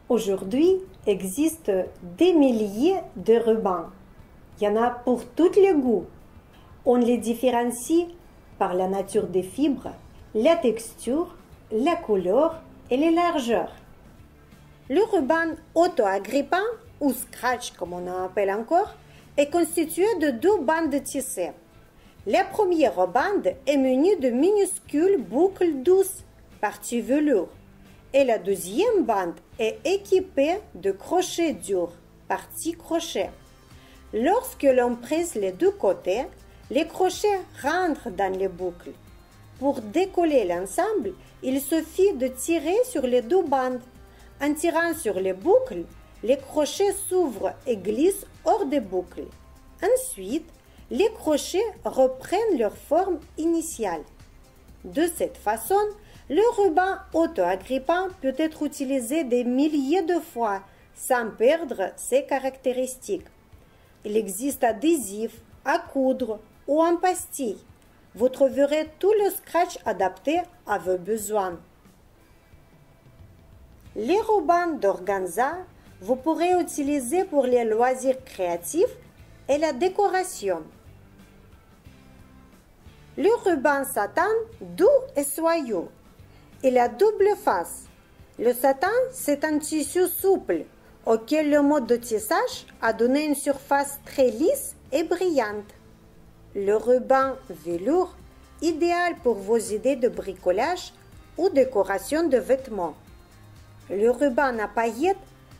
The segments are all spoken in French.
Aujourd'hui, existent des milliers de rubans. Il y en a pour tous les goûts. On les différencie par la nature des fibres, la texture, la couleur et les largeurs. Le ruban auto-agrippant, ou scratch comme on en appelle encore, est constitué de deux bandes tissées. La première bande est munie de minuscules boucles douces, parties velours, et la deuxième bande est équipée de crochets durs, parties crochets. Lorsque l'on presse les deux côtés, les crochets rentrent dans les boucles. Pour décoller l'ensemble, il suffit de tirer sur les deux bandes. En tirant sur les boucles, les crochets s'ouvrent et glissent hors des boucles. Ensuite, les crochets reprennent leur forme initiale. De cette façon, le ruban auto-agrippant peut être utilisé des milliers de fois sans perdre ses caractéristiques. Il existe adhésif, à coudre ou en pastille. Vous trouverez tout le scratch adapté à vos besoins. Les rubans d'organza, vous pourrez utiliser pour les loisirs créatifs et la décoration. Le ruban satin, doux et soyeux. Il a double face. Le satin, c'est un tissu souple auquel le mode de tissage a donné une surface très lisse et brillante. Le ruban velours, idéal pour vos idées de bricolage ou décoration de vêtements. Le ruban à paillettes,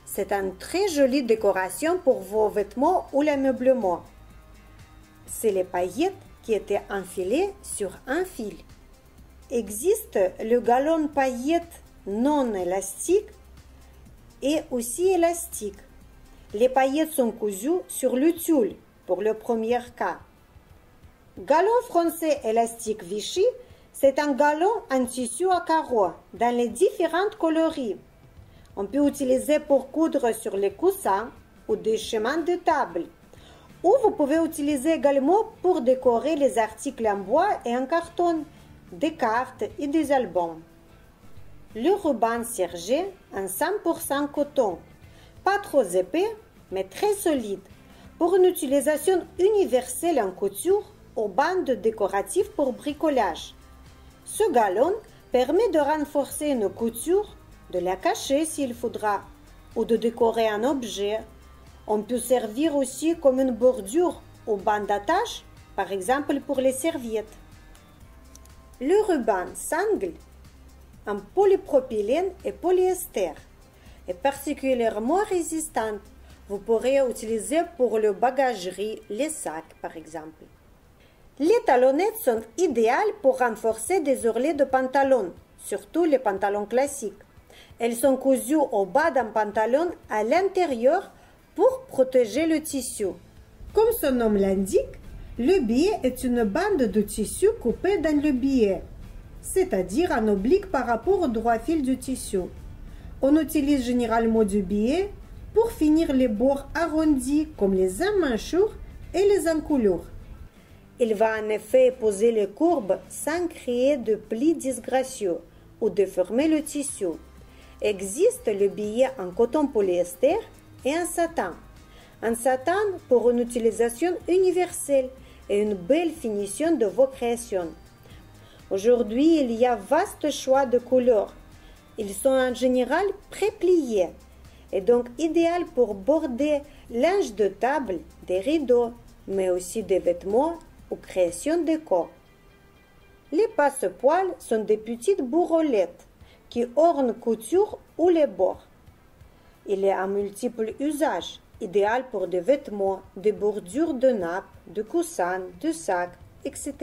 c'est une très jolie décoration pour vos vêtements ou l'ameublement. C'est les paillettes qui étaient enfilées sur un fil. Existe le galon paillettes non élastique et aussi élastique. Les paillettes sont cousues sur le tulle pour le premier cas. Galon français élastique Vichy, c'est un galon en tissu à carreaux dans les différentes coloris. On peut utiliser pour coudre sur les coussins ou des chemins de table. Ou vous pouvez utiliser également pour décorer les articles en bois et en carton, des cartes et des albums. Le ruban sergé en 100% coton, pas trop épais mais très solide, pour une utilisation universelle en couture aux bandes décoratives pour bricolage. Ce galon permet de renforcer une couture, de la cacher s'il faudra, ou de décorer un objet. On peut servir aussi comme une bordure aux bandes d'attache, par exemple pour les serviettes. Le ruban sangle en polypropylène et polyester est particulièrement résistant. Vous pourrez utiliser pour le bagagerie, les sacs par exemple. Les talonnettes sont idéales pour renforcer des ourlets de pantalon, surtout les pantalons classiques. Elles sont cousues au bas d'un pantalon à l'intérieur pour protéger le tissu. Comme son nom l'indique, le billet est une bande de tissu coupée dans le billet, c'est-à-dire en oblique par rapport au droit fil du tissu. On utilise généralement du billet pour finir les bords arrondis comme les emmanchures et les encoulures. Il va en effet poser les courbes sans créer de plis disgracieux ou déformer le tissu. Existe le billet en coton polyester et en satin. En satin pour une utilisation universelle et une belle finition de vos créations. Aujourd'hui, il y a vaste choix de couleurs. Ils sont en général pré-pliés et donc idéal pour border linge de table, des rideaux, mais aussi des vêtements ou création déco. Les passe-poils sont des petites bourrelettes qui ornent couture ou les bords. Il est à multiples usages, idéal pour des vêtements, des bordures de nappes, de coussins, de sacs, etc.